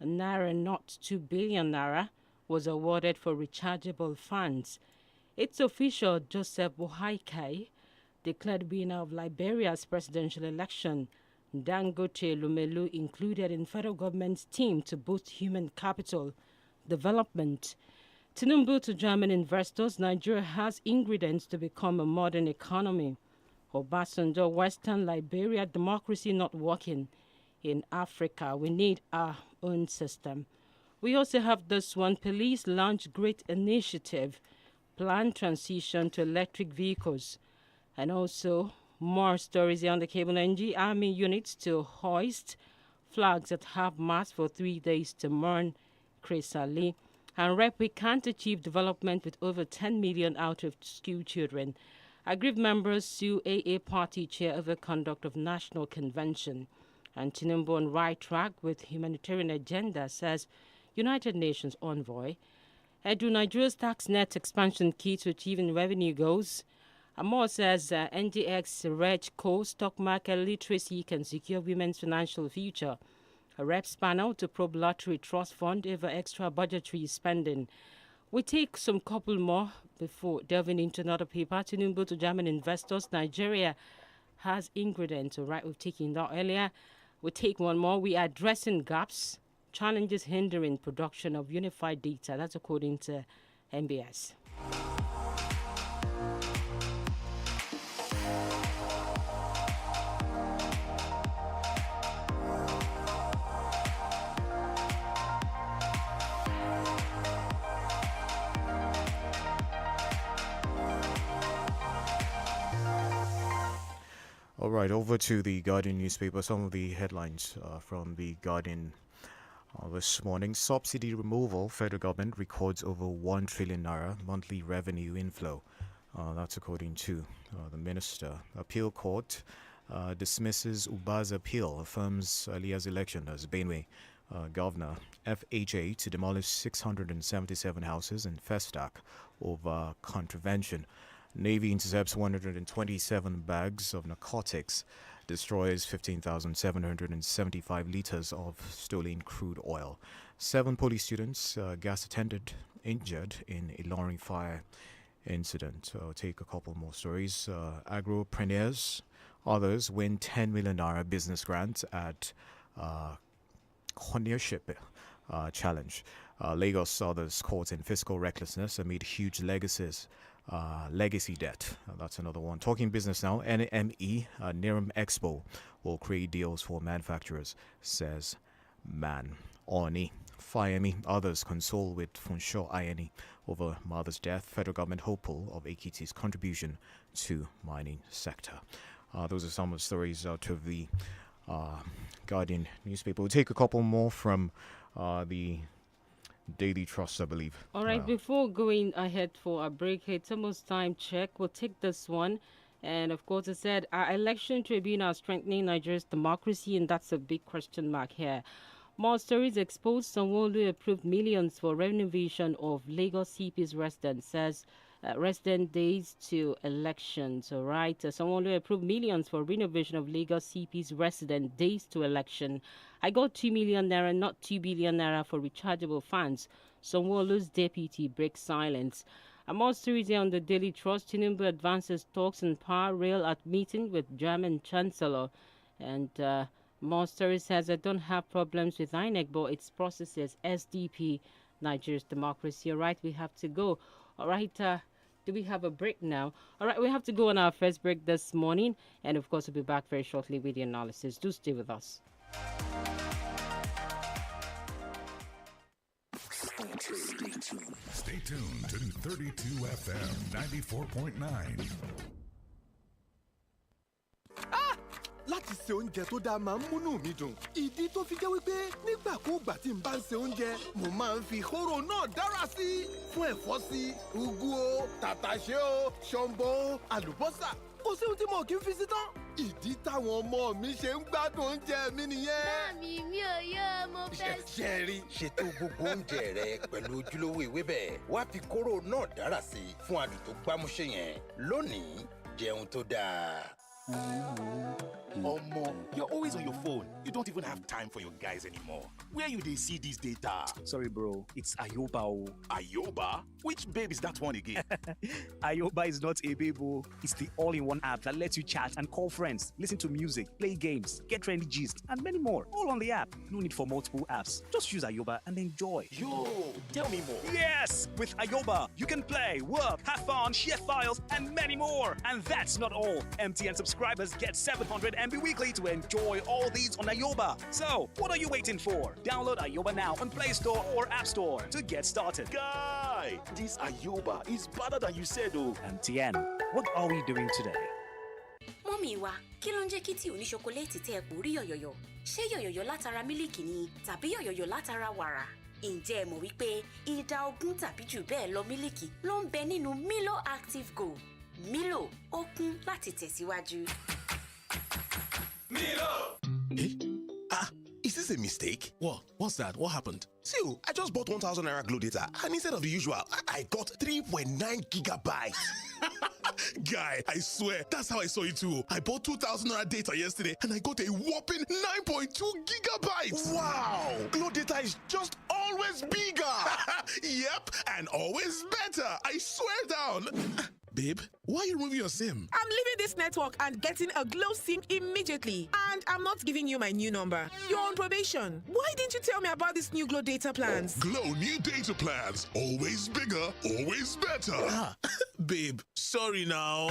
naira, not 2 billion naira, was awarded for rechargeable funds. Its official, Joseph Bohaikai, declared winner of Liberia's presidential election. Dangote Lumelu included in federal government's team to boost human capital development. Tinubu to German investors, Nigeria has ingredients to become a modern economy. Obasanjo, Western Liberia, democracy not working in Africa. We need our own system. We also have this one, police launch great initiative, planned transition to electric vehicles. And also more stories here on the cable. NG Army units to hoist flags at half-mast for 3 days to mourn Chris Ali. And rep, we can't achieve development with over 10 million out-of-school children. Aggrieved members sue AA party chair over conduct of national convention. And Tinubu on right track with humanitarian agenda, says United Nations envoy. Edu, Nigeria's tax net expansion key to achieving revenue goals. Amor says NGX Reg Co stock market literacy can secure women's financial future. A reps panel to probe lottery trust fund over extra budgetary spending. We take some couple more before delving into another paper. Tinubu to German investors. Nigeria has ingredients. All right, we've taken that earlier. We take one more. We are addressing gaps, challenges hindering production of unified data. That's according to MBS. All right, over to the Guardian newspaper. Some of the headlines from the Guardian this morning. Subsidy removal. Federal government records over 1 trillion naira monthly revenue inflow. That's according to the minister. Appeal court dismisses Uba's appeal, affirms Alia's election as Benue governor. FHA to demolish 677 houses in Festac over contravention. Navy intercepts 127 bags of narcotics, destroys 15,775 liters of stolen crude oil. 7 police students, gas attendant, injured in a lorry fire incident. I'll take a couple more stories. Agropreneurs, others win 10 million naira business grant at Corneership Challenge. Lagos others caught in fiscal recklessness amid huge legacy debt. That's another one. Talking business now. NME, Niram Expo will create deals for manufacturers, says Man. Oni, Fire Me. Others console with Funsho Ayeni over mother's death. Federal government hopeful of Ekiti's contribution to mining sector. Those are some of the stories out of the Guardian newspaper. We'll take a couple more from the Daily Trust, I believe. All right, before going ahead for a break, it's almost time check. We'll take this one. And of course, it said, our election tribunal strengthening Nigeria's democracy, and that's a big question mark here. More stories exposed. Sanwo-Olu approved millions for renovation of Lagos CP's residence, says resident days to elections. All right. Sanwo-Olu approved millions for renovation of Lagos CP's resident days to election. I got 2 million naira, not 2 billion naira for rechargeable funds. Sanwo-Olu's deputy breaks silence. A more stories here on the Daily Trust. Tinubu advances talks on power rail at meeting with German Chancellor. And more stories says I don't have problems with INEC, but its processes SDP, Nigeria's democracy. All right, we have to go. All right, do we have a break now? All right, we have to go on our first break this morning. And of course, we'll be back very shortly with the analysis. Do stay with us. Stay tuned to 32 FM 94.9. Láti ṣe oúnjẹ tó dáa máa ń múnú mi dùn. Ìdí tó fi jẹ́ wípé nígbàkúùgbà tí n bá ń ṣe oúnjẹ, mo máa ń fi hóró náà dára sí. Fún ẹ̀fọ́ sí, ugu o, tàtàṣé o, ṣọ̀mbọ̀ o, àlùbọ́sà. Kò sí ohun tí mo kì í fi sí tán. Ìdí táwọn ọmọ mi ṣe ń gbádùn oúnjẹ mi nìyẹn. Mami, mi ò yọ, mo fẹ́ sí. Ṣẹ́rí, ṣètò gbogbo oúnjẹ rẹ pẹ̀lú ojúlówó ewébẹ̀. Wá fi kóró náà dára sí fún adùn tó gbámúṣé yẹn. Lónìí, jẹun tó dáa. Omo, you're always on your phone. You don't even have time for your guys anymore. Where you they see this data? Sorry, bro. It's Ayoba. Ayoba? Which babe is that one again? Ayoba is not a babe. It's the all-in-one app that lets you chat and call friends, listen to music, play games, get trendy gist, and many more. All on the app. No need for multiple apps. Just use Ayoba and enjoy. Yo, tell me more. Yes! With Ayoba, you can play, work, have fun, share files, and many more. And that's not all. MTN subscribers get 700 MB weekly to enjoy all these on Ayoba. So, what are you waiting for? Download Ayoba now on Play Store or App Store to get started. Guy, this Ayoba is better than you said, oh. MTN, what are we doing today? Mọ́mì wa, kí ló ń jẹ́ kí tí oní ṣokoléètì tẹ́ ẹ kò rí yọ̀yọ̀yọ̀? Ṣé yọ̀yọ̀yọ̀ látara mílìkì ni tàbí yọ̀yọ̀yọ̀ látara wàrà? Ǹjẹ́ ẹ mọ̀ wípé ìdá 20 tàbí jù bẹ́ẹ̀ lọ mílìkì ló ń bẹ nínú Milo Active Go? Milo, ó kún láti tẹ̀síwájú. Milo! Is this a mistake? What? What's that? What happened? See, I just bought 1,000 Naira Glow data, and instead of the usual, I got 3.9 gigabytes. Guy, I swear, that's how I saw it too. I bought 2,000 Naira data yesterday, and I got a whopping 9.2 gigabytes. Wow! Glow data is just always bigger. Yep, and always better. I swear down. Babe, why are you removing your SIM? I'm leaving this network and getting a Glow SIM immediately. And I'm not giving you my new number. You're on probation. Why didn't you tell me about these new Glow data plans? Glow new data plans. Always bigger, always better. Babe, sorry now.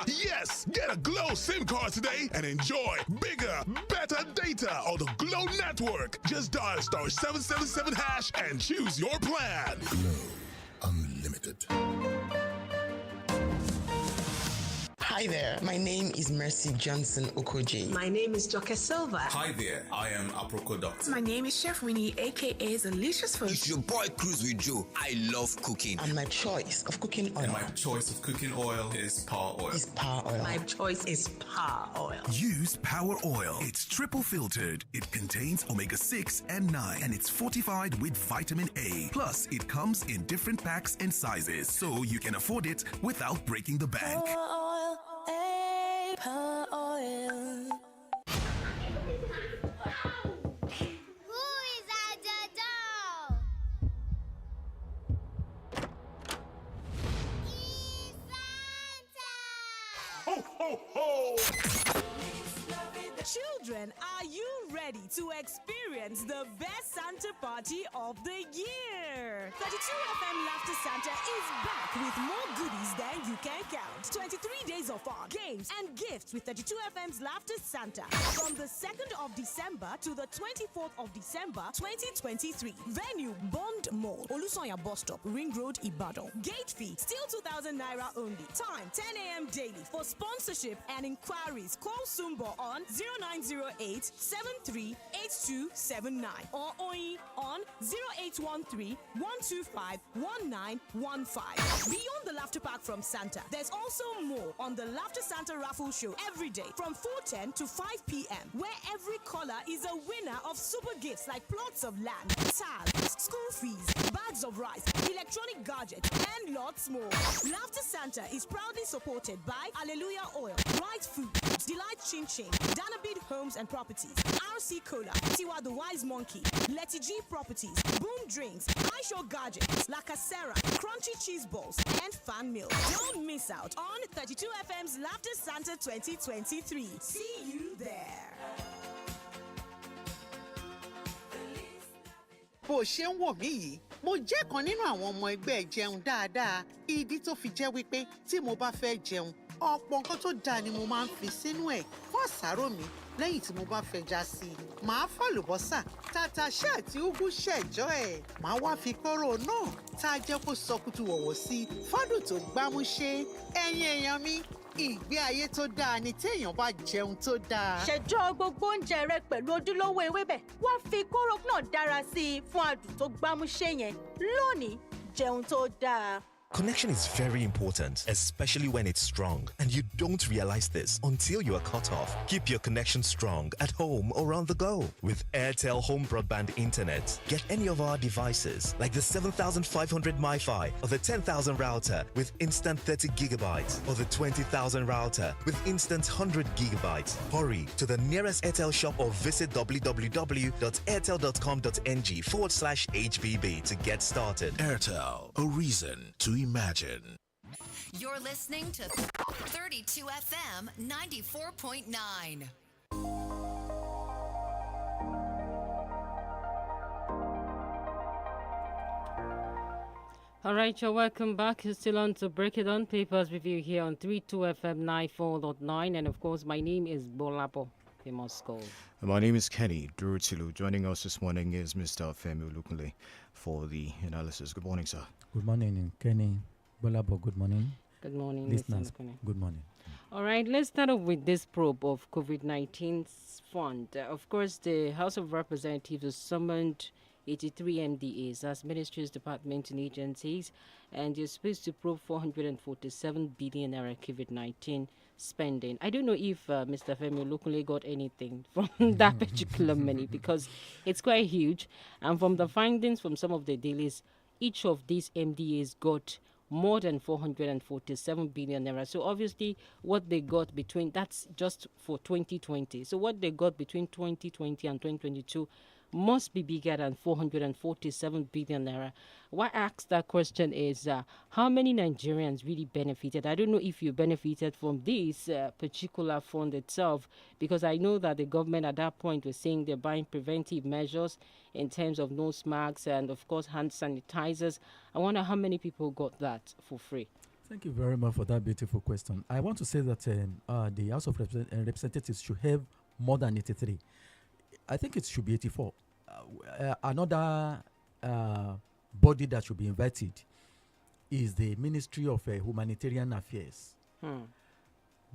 Yes, get a Glow SIM card today and enjoy bigger, better data on the Glow network. Just dial *777# and choose your plan. Glow Unlimited. Hi there, my name is Mercy Johnson Okoji. My name is Joke Silva. Hi there, I am Aproko Doctor. My name is Chef Winnie, aka Delicious Food. It's your boy Cruz with Joe. I love cooking. And my choice of cooking oil. And my choice of cooking oil is Power Oil. Is Power Oil. My choice is Power Oil. Use Power Oil. It's triple filtered. It contains omega-6 and 9, and it's fortified with vitamin A. Plus, it comes in different packs and sizes, so you can afford it without breaking the bank. Power oil. Who is at the door? It's Santa! Ho, ho, ho! Children, are you ready to experience the best Santa party of the year? 32 FM Laughter Santa is back with more goodies than you can count. 23 days of fun, games, and gifts with 32 FM's Laughter Santa from the 2nd of December to the 24th of December 2023. Venue Bond Mall, Olusoya Bus Stop, Ring Road, Ibadan. Gate fee still 2,000 naira only. Time 10 a.m. daily. For sponsorship and inquiries, call Sumbo on 0908 738279 or OI on 0813 125 1915. Beyond the Laughter Park from Santa, there's also more on the Laughter Santa Raffle Show every day from 4:10 to 5 p.m. where every caller is a winner of super gifts like plots of land, tiles, school fees, bags of rice, electronic gadgets, and lots more. Laughter Santa is proudly supported by Alleluia Oil, Right Food, Delight Chin Chin, Danabid Homes and Properties, RC Cola, Tiwa the Wise Monkey, Letty G Properties, Boom Drinks, iShow Gadgets, La Casera, Crunchy Cheese Balls, and Fan Meal. Don't miss out on 32 FM's Laughter Santa 2023. See you there. Bó ṣe ń wò mí yìí, mo jẹ́ kan nínú àwọn ọmọ ẹgbẹ́ jẹun dáadáa. Ìdí tó fi jẹ́ wípé tí mo bá fẹ́ jẹun, ọ̀pọ̀ nǹkan tó dáa ni mo máa ń fi sínú ẹ̀ fún àsáró mi lẹ́yìn tí mo bá fẹja sí i. Màá fàlùbọ́sà, tàtàṣé àti úgú ṣẹ̀jọ́ ẹ̀. Màá wá fi kóró náà tá a jẹ́ kó sọkútù wọ̀wọ̀ sí i fọ́dún tó gbámúṣé. Ẹ̀yin èèyàn mi, ìgbé ayé tó dáa ni téèyàn bá jẹun tó dáa. Ṣẹjọ́ gbogbo oúnjẹ rẹ pẹ̀lú ojúlówó ewébẹ̀. Wá fi kóró náà dára sí i fún adùn tó gbámúṣé yẹn. Lónìí, jẹun tó dáa. Connection is very important, especially when it's strong, and you don't realize this until you are cut off. Keep your connection strong at home or on the go with INT'L Home Broadband Internet. Get any of our devices like the 7500 MiFi or the 10,000 router with instant 30 gigabytes or the 20,000 router with instant 100 gigabytes. Hurry to the nearest INT'L shop or visit www.airtel.com.ng/HBB to get started. INT'L, a reason to imagine. You're listening to 32 FM 94.9. All right, you're welcome back. You're still on to Break It On Papers review here on 32 FM 94.9. And of course, my name is GBOLABO in Moscow. My name is Kenny Durutilu. Joining us this morning is Mr. Femi Olukunle for the analysis. Good morning, sir. Good morning, Kenny. GBOLABO, good morning. Good morning, listeners. Mr. Olukunle. Good morning. All right, let's start off with this probe of COVID-19's fund. Of course, the House of Representatives has summoned 83 MDAs as ministries, departments, and agencies, and you're supposed to probe 447 billion naira COVID-19 spending. I don't know if Mr. Femi Olukunle got anything from that particular money because it's quite huge. And from the findings from some of the dailies, each of these MDAs got more than 447 billion naira. So obviously what they got between, that's just for 2020. So what they got between 2020 and 2022 must be bigger than 447 billion naira. Why I asked that question is how many Nigerians really benefited? I don't know if you benefited from this particular fund itself, because I know that the government at that point was saying they're buying preventive measures in terms of nose masks and, of course, hand sanitizers. I wonder how many people got that for free. Thank you very much for that beautiful question. I want to say that the House of Representatives should have more than 83. I think it should be 84. Another body that should be invited is the Ministry of Humanitarian Affairs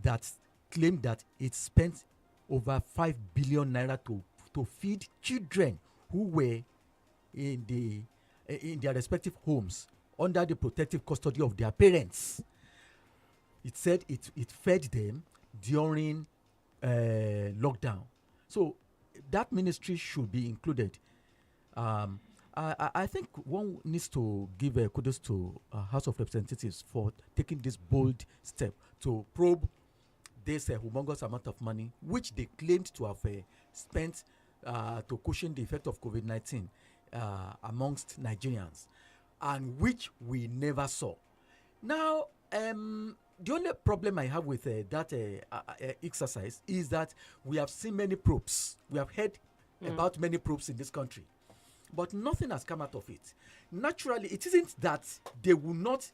that claimed that it spent over 5 billion naira to feed children who were in their respective homes under the protective custody of their parents. It said it fed them during lockdown. So that ministry should be included. I think one needs to give kudos to House of Representatives for taking this bold step to probe this humongous amount of money, which they claimed to have spent to cushion the effect of COVID-19 amongst Nigerians, and which we never saw. Now, the only problem I have with that exercise is that we have seen many probes. We have heard about many probes in this country, but nothing has come out of it. Naturally, it isn't that they will not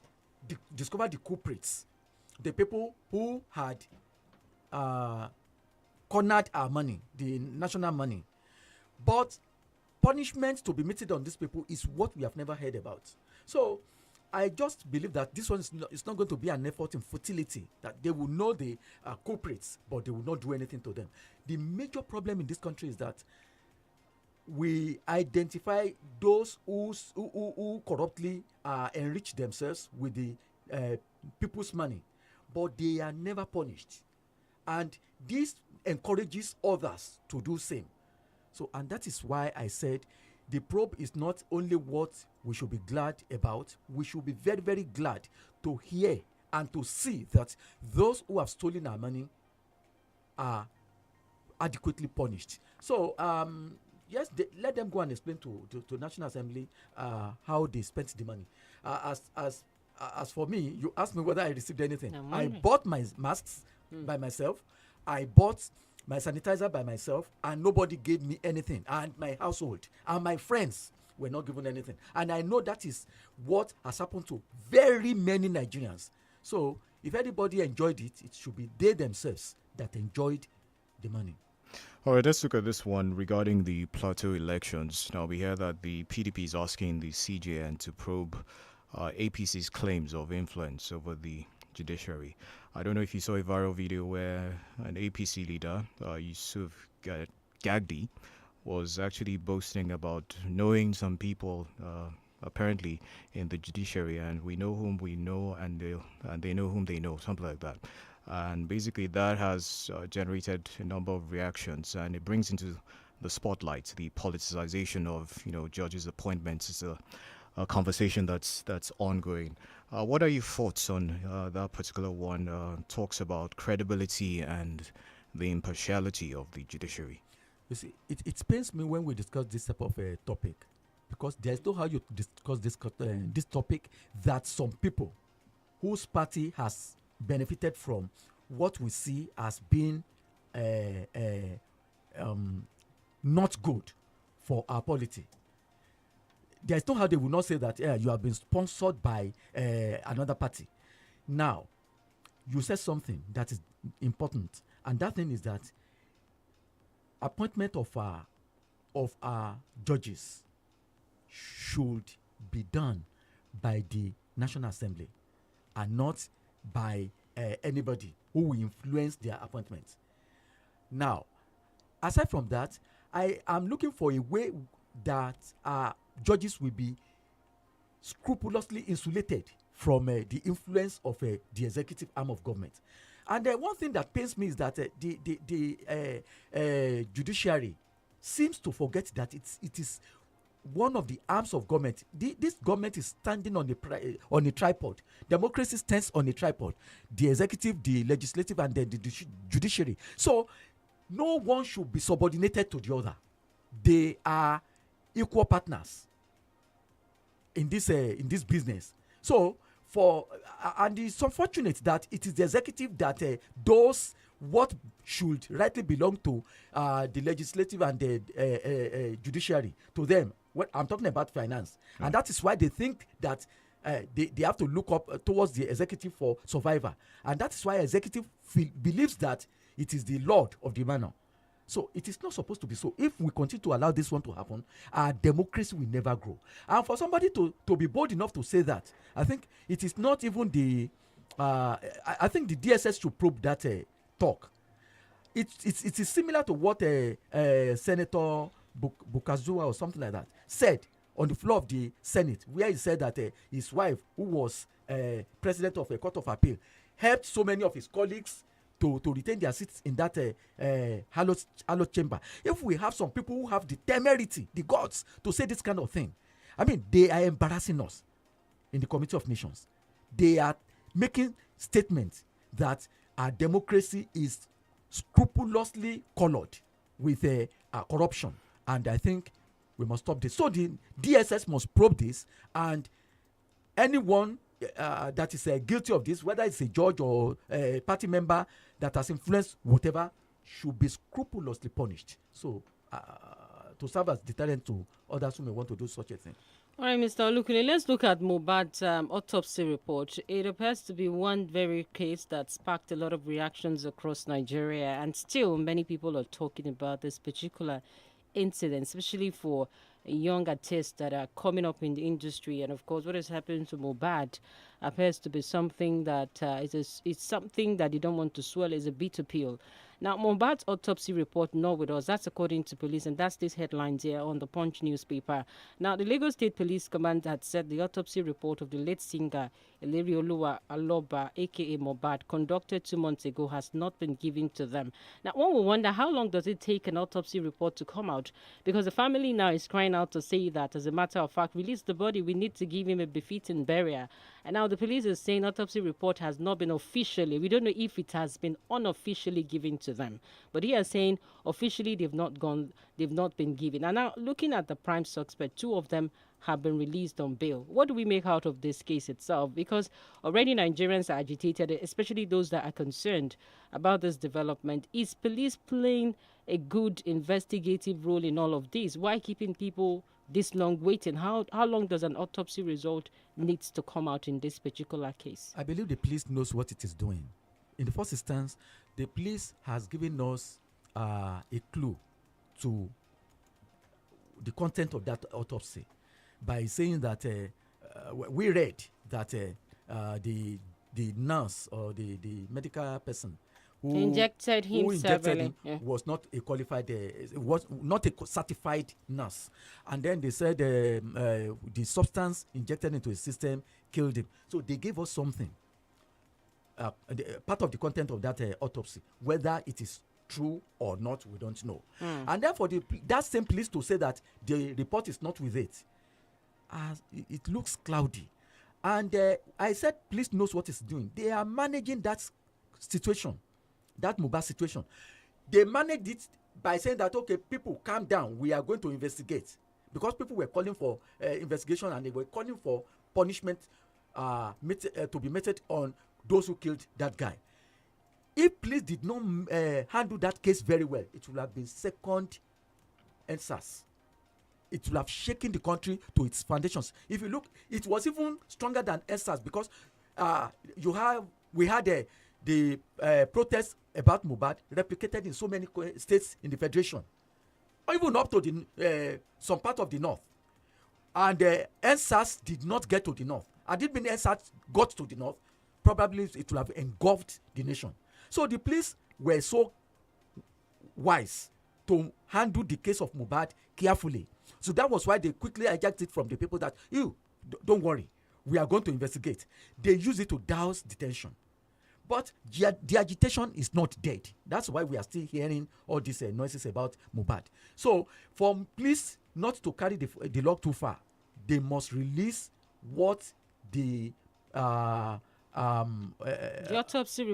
discover the culprits, the people who had cornered our money, the national money. But punishment to be meted on these people is what we have never heard about. So I just believe that this one is not going to be an effort in futility, that they will know the culprits, but they will not do anything to them. The major problem in this country is that we identify those who corruptly enrich themselves with the people's money, but they are never punished. And this encourages others to do same. So, and that is why I said the probe is not only what we should be glad about, we should be very, very glad to hear and to see that those who have stolen our money are adequately punished. So, yes, let them go and explain to National Assembly how they spent the money. As for me, you asked me whether I received anything. I bought my masks by myself. I bought my sanitizer by myself, and nobody gave me anything. And my household and my friends were not given anything. And I know that is what has happened to very many Nigerians. So if anybody enjoyed it, it should be they themselves that enjoyed the money. All right, let's look at this one regarding the plateau elections. Now, we hear that the PDP is asking the CJN to probe APC's claims of influence over the judiciary. I don't know if you saw a viral video where an APC leader, Yusuf Gagdi, was actually boasting about knowing some people apparently in the judiciary, and we know whom we know, and they know whom they know, something like that. And basically, that has generated a number of reactions, and it brings into the spotlight the politicization of judges' appointments. It's a conversation that's ongoing. What are your thoughts on that particular one? Talks about credibility and the impartiality of the judiciary. You see, it pains me when we discuss this type of topic, because there's no how you discuss this topic that some people whose party has benefited from what we see as being not good for our polity. There's no how they will not say that you have been sponsored by another party. Now, you said something that is important, and that thing is that appointment of our judges should be done by the National Assembly and not by anybody who will influence their appointment. Now, aside from that, I am looking for a way that judges will be scrupulously insulated from the influence of the executive arm of government. And one thing that pains me is that the judiciary seems to forget that it is one of the arms of government. This government is standing on a tripod. Democracy stands on a tripod. The executive, the legislative, and then the judiciary. So no one should be subordinated to the other. They are equal partners in this business. So and it's unfortunate that it is the executive that does what should rightly belong to the legislative and the judiciary, to them. When I'm talking about finance, and that is why they think that they have to look up towards the executive for survival, and that is why executive believes that it is the lord of the manor. So it is not supposed to be so. If we continue to allow this one to happen, our democracy will never grow. And for somebody to be bold enough to say that, I think it is not even the I think the DSS should probe that talk. It is similar to what Senator Bukazua or something like that said on the floor of the Senate, where he said that his wife, who was president of a court of appeal, helped so many of his colleagues to retain their seats in that hallowed chamber. If we have some people who have the temerity, the guts to say this kind of thing, I mean, they are embarrassing us in the Committee of Nations. They are making statements that our democracy is scrupulously colored with corruption, and I think we must stop this. So the DSS must probe this, and anyone that is guilty of this, whether it's a judge or a party member that has influenced whatever, should be scrupulously punished. So to serve as deterrent to others who may want to do such a thing. All right, Mr. Olukune, let's look at Mohbad's autopsy report. It appears to be one very case that sparked a lot of reactions across Nigeria, and still many people are talking about this particular incident, especially for young artists that are coming up in the industry. And of course, what has happened to Mohbad appears to be something that it's something that you don't want to swallow. Is a bitter pill. Now, Mohbad's autopsy report not with us. That's according to police, and that's this headlines here on the Punch newspaper. Now, the Lagos State Police Command had said the autopsy report of the late singer Ilerioluwa Aloba, aka Mohbad, conducted 2 months ago, has not been given to them. Now, one will wonder, how long does it take an autopsy report to come out? Because the family now is crying out to say that, as a matter of fact, release the body. We need to give him a befitting burial. And now the police is saying autopsy report has not been officially. We don't know if it has been unofficially given to them. But he is saying officially they've not been given. And now looking at the prime suspect, 2 of them have been released on bail. What do we make out of this case itself? Because already Nigerians are agitated, especially those that are concerned about this development. Is police playing a good investigative role in all of this? Why keeping people this long waiting? How long does an autopsy result needs to come out in this particular case? I believe the police knows what it is doing. In the first instance, the police has given us a clue to the content of that autopsy by saying that we read that the nurse or the medical person who injected him who injected severely, him yeah. was not a qualified, was not a certified nurse, and then they said the substance injected into his system killed him. So they gave us something. Part of the content of that autopsy, whether it is true or not, we don't know. And therefore, that same police to say that the report is not with it, it looks cloudy. And I said, police knows what it's doing. They are managing that situation, that Mohbad situation. They managed it by saying that, okay, people calm down, we are going to investigate, because people were calling for investigation, and they were calling for punishment to be meted on those who killed that guy. If police did not handle that case very well, it would have been second EndSARS. It will have shaken the country to its foundations. If you look, it was even stronger than EndSARS, because we had the protests about Mohbad replicated in so many states in the federation, or even up to the some part of the north. And EndSARS did not get to the north. Had it been EndSARS got to the north, probably it would have engulfed the nation. So the police were so wise to handle the case of Mohbad carefully. So that was why they quickly hijacked it from the people that, don't worry, we are going to investigate. They use it to douse the tension. But the agitation is not dead. That's why we are still hearing all these noises about Mohbad. So for police not to carry the log too far, they must release what the autopsy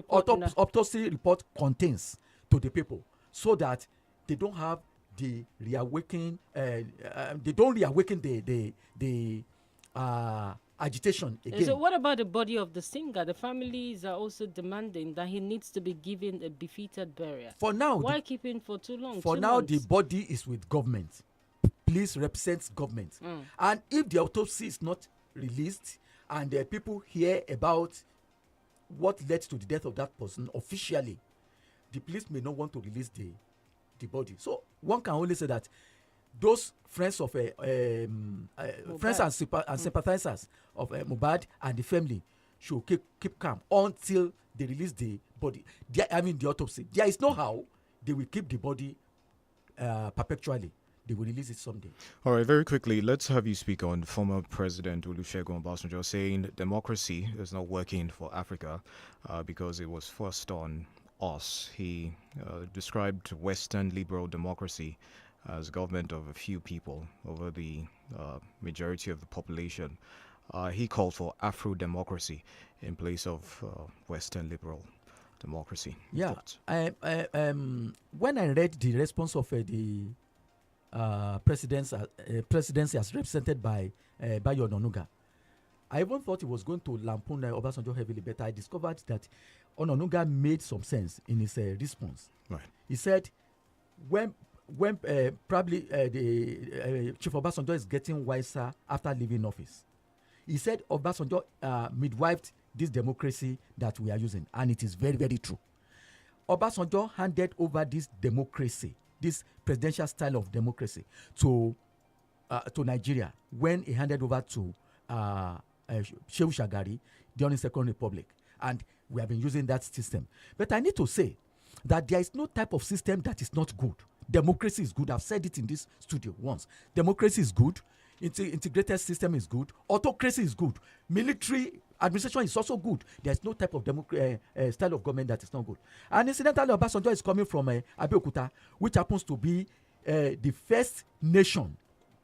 report contains to the people, so that they don't have the reawakening. They don't reawaken the agitation again. So what about the body of the singer? The families are also demanding that he needs to be given a befitted burial. For now, why keep him for too long? For now, the body is with government. Police represents government, and if the autopsy is not released, and people hear about what led to the death of that person officially, the police may not want to release the body. So one can only say that those friends of friends and sympathizers of Mohbad and the family should keep calm until they release the body. The autopsy. There is no how they will keep the body perpetually. They will release it someday. All right, very quickly, let's have you speak on former President Olusegun Obasanjo saying democracy is not working for Africa because it was forced on us. He described Western liberal democracy as government of a few people over the majority of the population. He called for Afro-democracy in place of Western liberal democracy. Yeah, when I read the response of the presidency as represented by Bayo Onanuga, I even thought he was going to lampoon Obasanjo heavily, but I discovered that Onanuga made some sense in his response. Right. He said, when probably the Chief Obasanjo is getting wiser after leaving office, he said Obasanjo midwifed this democracy that we are using, and it is very, very true. Obasanjo handed over this democracy, this presidential style of democracy, to Nigeria when he handed over to Shehu Shagari during Second Republic, and we have been using that system. But I need to say that there is no type of system that is not good. Democracy is good. I've said it in this studio once. Democracy is good. Integrated system is good. Autocracy is good. Military administration is also good. There's no type of style of government that is not good. And incidentally, Obasanjo is coming from Abeokuta, which happens to be the first nation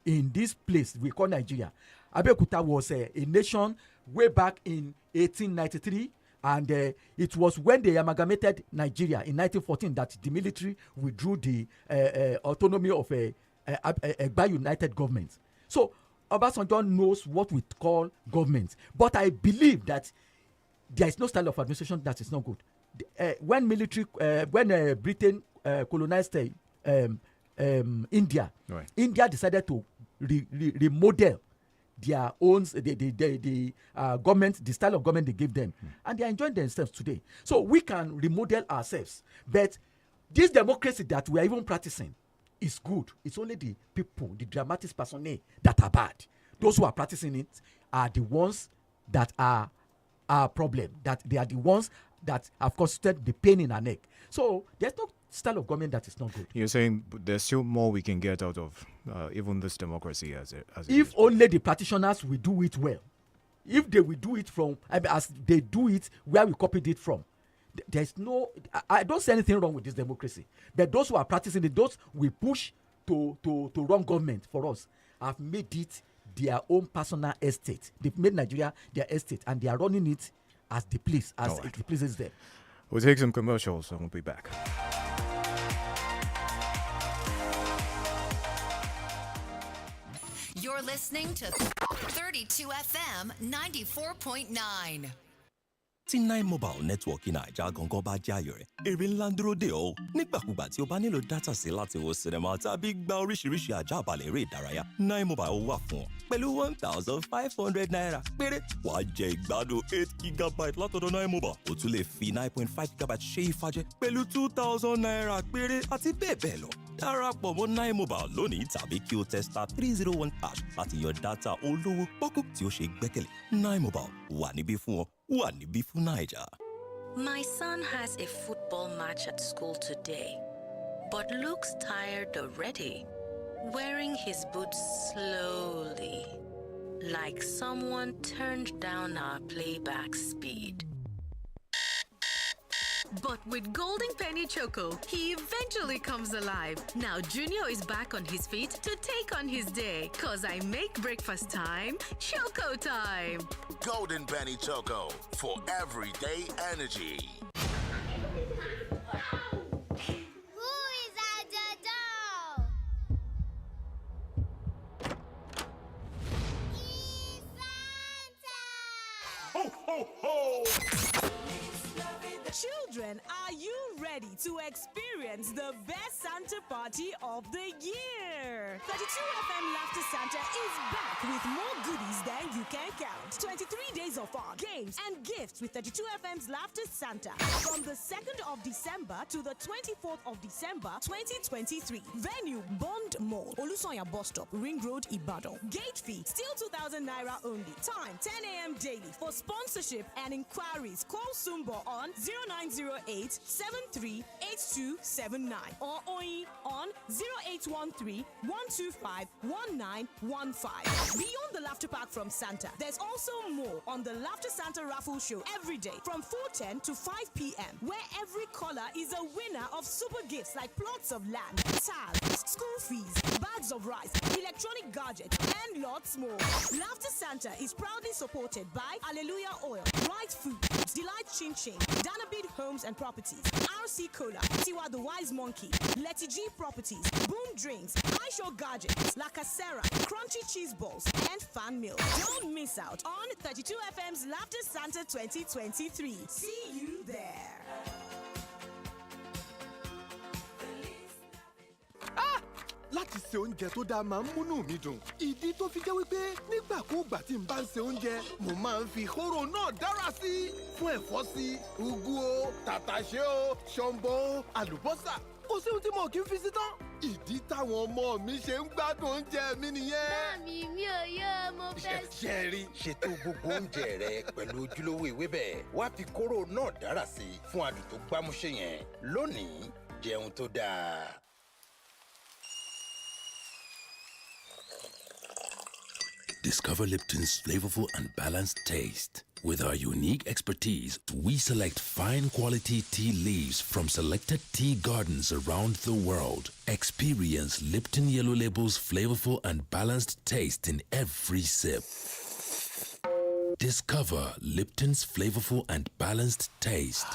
in this place we call Nigeria. Abeokuta was a nation way back in 1893. And it was when they amalgamated Nigeria in 1914 that the military withdrew the autonomy of Egba United Government. So Obasanjo knows what we call government. But I believe that there is no style of administration that is not good. When Britain colonized India, right. India decided to remodel their own the government, the style of government they gave them, and they are enjoying themselves today. So we can remodel ourselves, but this democracy that we are even practicing is good. It's only the people, the dramatis personae, that are bad. Those who are practicing it are the ones that are our problem. That they are the ones that have constituted the pain in our neck. So there's no style of government that is not good. You're saying there's still more we can get out of even this democracy as it if is. Only the practitioners will do it well. If they will do it from, as they do it where we copied it from, there's no, I don't see anything wrong with this democracy. But those who are practicing it, those we push to run government for us, have made it their own personal estate. They've made Nigeria their estate, and they are running it as they please, as it pleases them. We'll take some commercials and we'll be back. You're listening to 32 FM 94.9. tí Nine Mobile Network Naija gangan bá jẹ́ àyò rẹ̀ èrè ńlá ń dúró dè ọ́ nígbàkúgbà tí o bá nílò dátà sí láti wo sinimá tàbí gba oríṣiríṣi àjàbalẹ̀ eré ìdárayá Nine Mobile wà fún ọ pẹ̀lú 1,500 naira péré wàá jẹ ìgbádùn 8 gigabyte látọ̀dọ̀ Nine Mobile o tún lè fi 9.5 gigabyte ṣe ìfàjẹ pẹ̀lú 2,000 naira péré àti bẹ́ẹ̀ bẹ́ẹ̀ lọ darapọ̀ mọ́ Nine Mobile lónìí tàbí kí o tẹ *301# láti yan dátà olówó pọ́kú tí ó ṣe gbẹ́kẹ̀lé Nine Mobile wà níbí fún ọ wà níbí fún Naija. My son has a football match at school today, but looks tired already, wearing his boots slowly, like someone turned down our playback speed. But with Golden Penny Choco, he eventually comes alive. Now Junior is back on his feet to take on his day. 'Cause I make breakfast time Choco time. Golden Penny Choco for everyday energy. Who is at the door? It's Santa! Ho, ho, ho! Children, are you ready to experience the best Santa party of the year? 32 FM Laughter Santa is back with more goodies than you can count. 23 days of fun, games, and gifts with 32 FM's Laughter Santa from the 2nd of December to the 24th of December 2023. Venue, Bond Mall, Olusoya Bus Stop, Ring Road, Ibadan. Gate fee, still 2,000 naira only. Time, 10 a.m. daily. For sponsorship and inquiries, call Sumbo on 0908 738279 or OI on 0813 125 1915. Beyond the Laughter Park from Santa, there's also more on the Laughter Santa Raffle Show every day from 4:10 to 5 p.m. where every caller is a winner of super gifts like plots of land, tiles, school fees, bags of rice, electronic gadgets, and lots more. Laughter Santa is proudly supported by Alleluia Oil, Right Food, Delight Chin Chin, Danabid Homes and Properties, RC Cola, Tiwa the Wise Monkey, Letty G Properties, Boom Drinks, iShow Gadgets, La Casera, Crunchy Cheese Balls, and Fan Milk. Don't miss out on 32 FM's Laughter Santa 2023. See you there. láti ṣe oúnjẹ tó dáa máa ń múnú mi dùn. ìdí tó fi jẹ́ wípé nígbàkúùgbà tí n bá ń ṣe oúnjẹ mo máa ń fi hóró náà dára sí i fún ẹ̀fọ́ sí ugu o tàtàṣé o ṣọ̀mbọ̀ o àlùbọ́sà kò sí ohun tí mo kì í fi sí tán. ìdí táwọn ọmọ mi ṣe ń gbádùn oúnjẹ mi nìyẹn. Mami, mi ò yọ mo fẹ́ sí. Ṣẹ́rí ṣètò gbogbo oúnjẹ rẹ pẹ̀lú ojúlówó ewébẹ̀ wá fi kóró náà dára sí i fún adùn tó gbámúṣé yẹn lónìí jẹun tó dáa. Discover Lipton's flavorful and balanced taste. With our unique expertise, we select fine quality tea leaves from selected tea gardens around the world. Experience Lipton Yellow Label's flavorful and balanced taste in every sip. Discover Lipton's flavorful and balanced taste.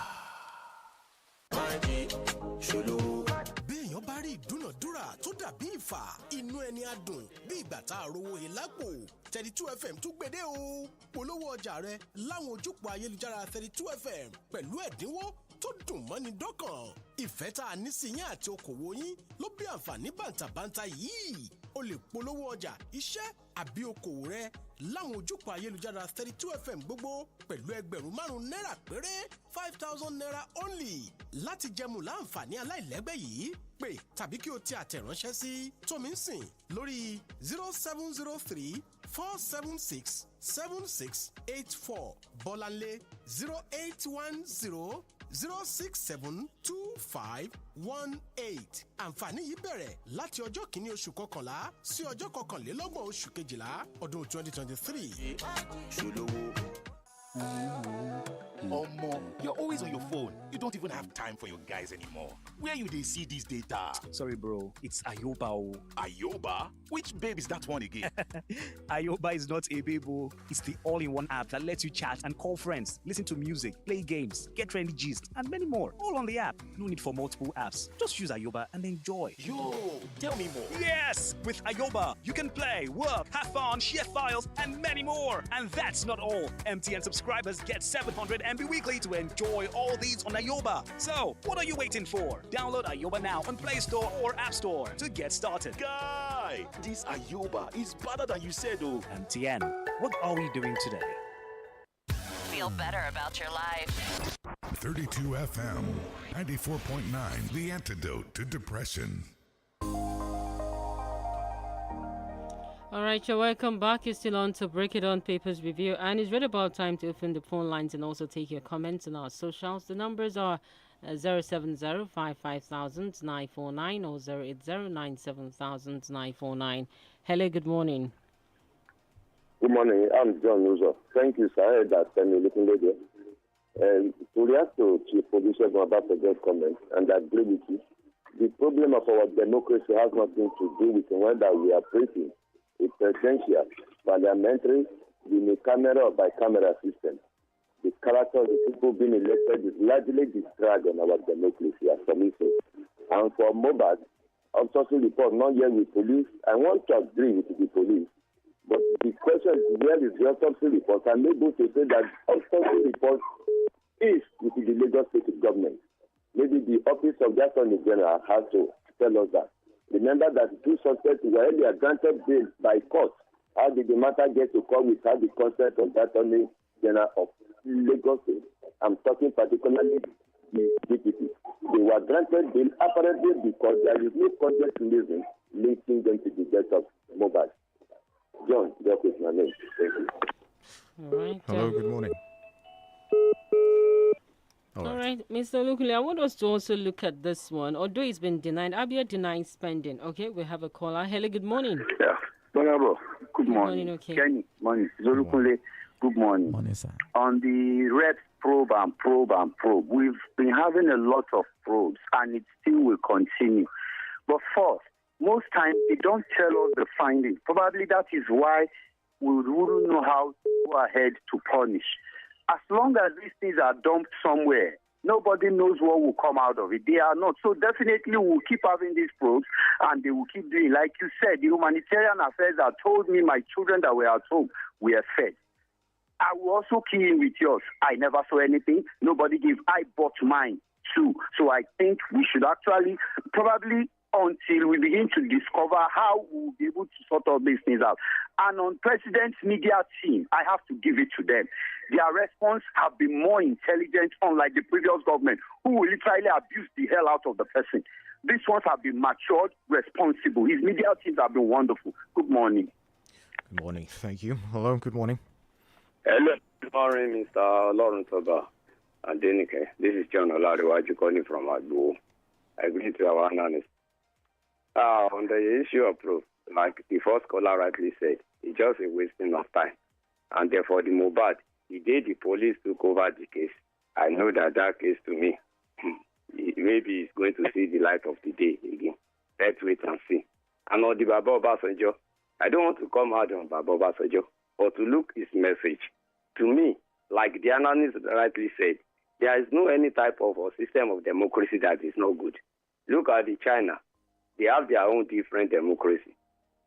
béèyàn bá rí ìdúnàdúrà tó dàbí ìfà inú ẹni á dùn bí ìgbà tá a rówó ìlápò 32 FM tún gbèdé o polówó ọjà rẹ láwọn ojúpọ̀ ayélujára 32 FM pẹ̀lú ẹ̀dínwó tó dùn mọ́ni dọ́kàn ìfẹ́ tá a ní sí yín àti okòwò yín ló bí àǹfààní bàǹtàbàǹtà yìí o lè polówó ọjà iṣẹ́ àbí okòwò rẹ láwọn ojúpọ̀ ayélujára 32 FM gbogbo pẹ̀lú ẹgbẹ̀rún 5 náírà péré 5,000 naira only láti jẹmu láǹfààní aláìlẹ́gbẹ́ yìí pè tàbí kí o tẹ àtẹ̀ránṣẹ́ sí Tominsin lórí 0703-476-7684 Bọ́láńlé 08100672518. Àǹfààní yìí bẹ̀rẹ̀ láti ọjọ́ kìíní oṣù kọkànlá sí ọjọ́ kọkànlélọ́gbọ̀n oṣù kejìlá ọdún 2023. Omo, you're always on your phone. You don't even have time for your guys anymore. Where you they see this data? Sorry, bro. It's Ayoba. Ayoba? Which babe is that one again? Ayoba is not a babe. It's the all-in-one app that lets you chat and call friends, listen to music, play games, get trendy gist, and many more. All on the app. No need for multiple apps. Just use Ayoba and enjoy. Yo, tell me more. Yes! With Ayoba, you can play, work, have fun, share files, and many more. And that's not all. MTN subscribers get 700 MB weekly to enjoy all these on Ayoba. So, what are you waiting for? Download Ayoba now on Play Store or App Store to get started. Guy, this Ayoba is better than you said, oh. MTN, what are we doing today? Feel better about your life. 32 FM, 94.9, the antidote to depression. All right, you're welcome back. You're still on to Break It On Papers Review, and it's right about time to open the phone lines and also take your comments on our socials. The numbers are 070-550-949 or 080-979-949. Hello, good morning. Good morning. I'm John Uzo. Thank you, sir. That's looking lady. To react to Chief Producer about the guest comment, and I agree with you. The problem of our democracy has nothing to do with whether we are praising. It's essential, parliamentary, camera or by-camera system. The character of the people being elected is largely the drag on our democracy as for me. And for Mobad, autopsy report not yet with police. I want to agree with the police. But the question is, where is the autopsy report? I'm able to say that autopsy report is with the Lagos State government. Maybe the Office of the Attorney General has to tell us that. Remember that two suspects were earlier granted bail by court. How did the matter get to court without the consent of the Attorney General of Lagos State? I'm talking particularly the DPP. They were granted bail apparently because there is no context reason linking them to the death of Mobad. John, that is my name. Thank you. All right. Hello, good morning. All right, Mr. Lukule, I want us to also look at this one. Although it's been denied, Abia denied spending. Okay, we have a caller. Hello, good morning. Yeah, GBOLABO, good morning. Okay. Kenny, morning. Zolukule, good morning. Morning, sir. On the red probe, we've been having a lot of probes, and it still will continue. But first, most times they don't tell us the findings. Probably that is why we wouldn't know how to go ahead to punish. As long as these things are dumped somewhere, nobody knows what will come out of it. They are not. So definitely we'll keep having these probes and they will keep doing. Like you said, the humanitarian affairs that told me my children that were at home were fed. I will also key in with yours. I never saw anything. Nobody gave. I bought mine too. So I think we should actually probably until we begin to discover how we'll be able to sort all these things out. And on President's media team, I have to give it to them. Their response have been more intelligent, unlike the previous government, who will literally abuse the hell out of the person. These ones have been matured, responsible. His media teams have been wonderful. Good morning. Good morning. Thank you. Hello, good morning. Hello, good morning, Mr. Lawrence Oba and Denike. This is John Oladiwaju calling from Agbo. I greet to our analyst. On the issue of proof, like the first caller rightly said, it's just a wasting of time. And therefore, the Mobad, the day the police took over the case, I know that case to me, maybe it's going to see the light of the day again. Let's wait and see. And on the Baba Obasanjo, I don't want to come hard on Baba Obasanjo, but to look his message. To me, like the analyst rightly said, there is no any type of a system of democracy that is not good. Look at the China. They have their own different democracy.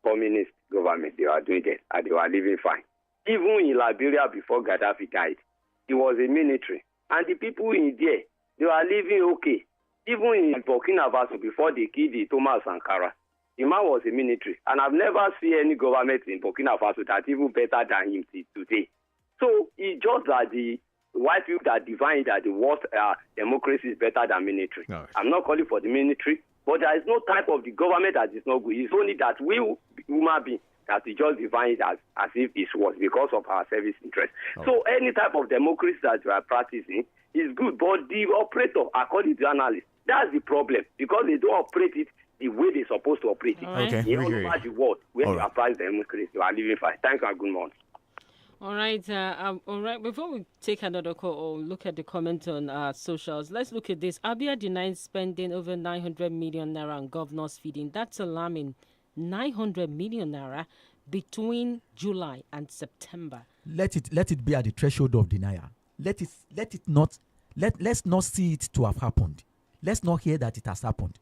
Communist government, they are doing that, and they were living fine. Even in Liberia before Gaddafi died, it was a military. And the people in there, they were living okay. Even in Burkina Faso, before they killed Thomas Sankara, the man was a military. And I've never seen any government in Burkina Faso that's even better than him today. So it's just that the white people that define that the worst democracy is better than military. No. I'm not calling for the military. But there is no type of the government that is not good. It's only that we human beings that we just define it as if it's was because of our service interest. So any type of democracy that we are practicing is good, but the operator, according to analysts, that's the problem because they don't operate it the way they're supposed to operate it. Okay, All over the world where you apply democracy, you are living fine. Thank you and good morning. All right. Before we take another call or look at the comment on socials, let's look at this. Abia denies spending over 900 million naira on governors feeding. That's alarming. 900 million naira between July and September. Let it be at the threshold of denial. Let's not see it to have happened. Let's not hear that it has happened.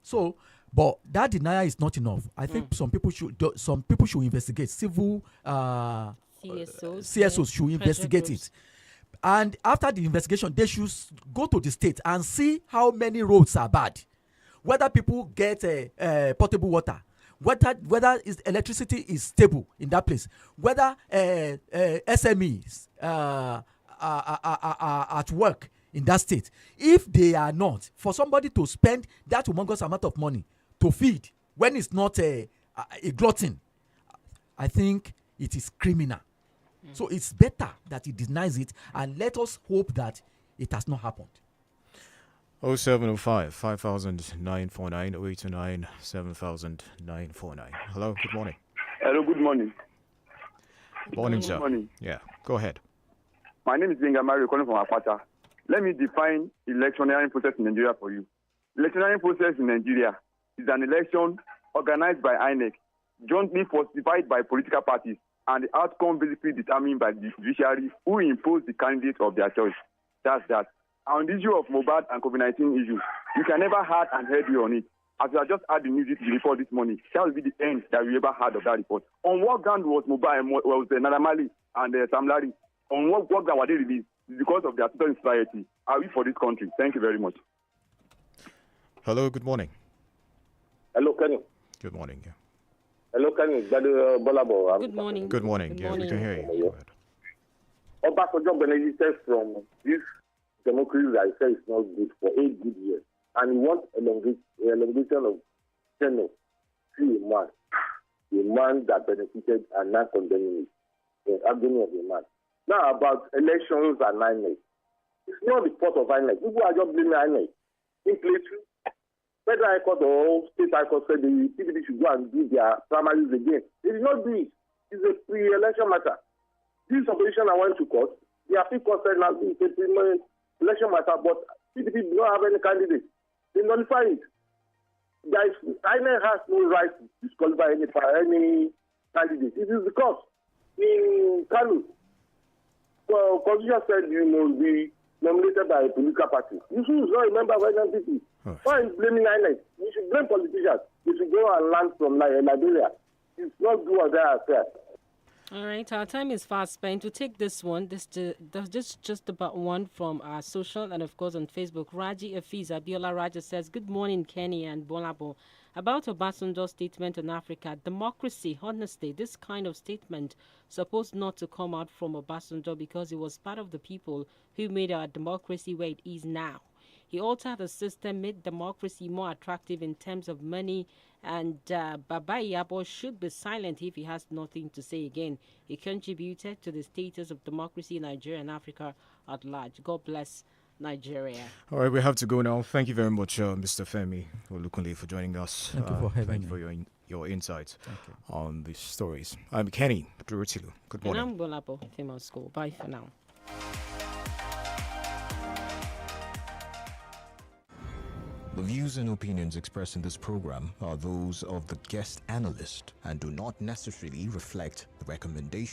So, but that denial is not enough. I think some people should investigate. Civil CSOs should investigate it. And after the investigation, they should go to the state and see how many roads are bad. Whether people get potable water, whether electricity is stable in that place, whether SMEs are at work in that state. If they are not, for somebody to spend that humongous amount of money to feed when it's not a glutton, I think it is criminal. So it's better that he denies it, and let us hope that it has not happened. 0705 5949 089 7949. Hello, good morning. Hello, good morning. Morning, sir. Good morning. Yeah, go ahead. My name is Benga Mario, calling from Apata. Let me define electioneering process in Nigeria for you. Electioneering process in Nigeria is an election organized by INEC, jointly falsified by political parties, and the outcome basically determined by the judiciary who impose the candidate of their choice. That's that. On the issue of Mobad and COVID-19 issues, you can never had and heard you on it. As I just had the news report this morning, that will be the end that we ever had of that report. On what ground was Mobad, was Nadamali and Sam Larry? On what ground were they released? It's because of their total society. Are we for this country? Thank you very much. Hello, good morning. Hello, Kenny. Good morning. Yeah. Hello, Kenny. GBOLABO. Good morning. Good morning. Yeah, we can hear you. Go ahead. Obasanjo benefited from this democracy that I say is not good for 8 good years. And he wants elongation of tenure to a man that benefited and not condemning it. The agony of the man. Now about elections and INEC. It's not the fault of INEC. People are just blaming INEC. In Plateau, Federal High Court or State High Court said the PDP should go and do their primaries again. They did not do it. It's a pre-election matter. This opposition I went to court. The appeal court said now it's a pre-election matter, but PDP do not have any candidate. They nullify it. INEC has no right to disqualify any candidate. It is because in Kano, well, Constitution said be nominated by a political party. You should not remember when people. Why is blaming INEC? You should blame politicians. You should go and learn from Liberia. It's not do or die affair. All right, our time is fast spent. To take this one, this just about one from our social and of course on Facebook. Raji Afiz Abiola Raja says, "Good morning, Kenny and Bolabo. About Obasanjo's statement on Africa, democracy, honesty. This kind of statement supposed not to come out from Obasanjo because he was part of the people who made our democracy where it is now. He altered the system, made democracy more attractive in terms of money, and Baba Yabo should be silent if he has nothing to say again. He contributed to the status of democracy in Nigeria and Africa at large. God bless Nigeria." All right, we have to go now. Thank you very much, Mr. Femi Olukunle, for joining us. Thank you for having Thank me. you for your insights on these stories. I'm Kenny Durutilu. Good morning. And I'm Bolabo, Famous School. Bye for now. The views and opinions expressed in this program are those of the guest analyst and do not necessarily reflect the recommendation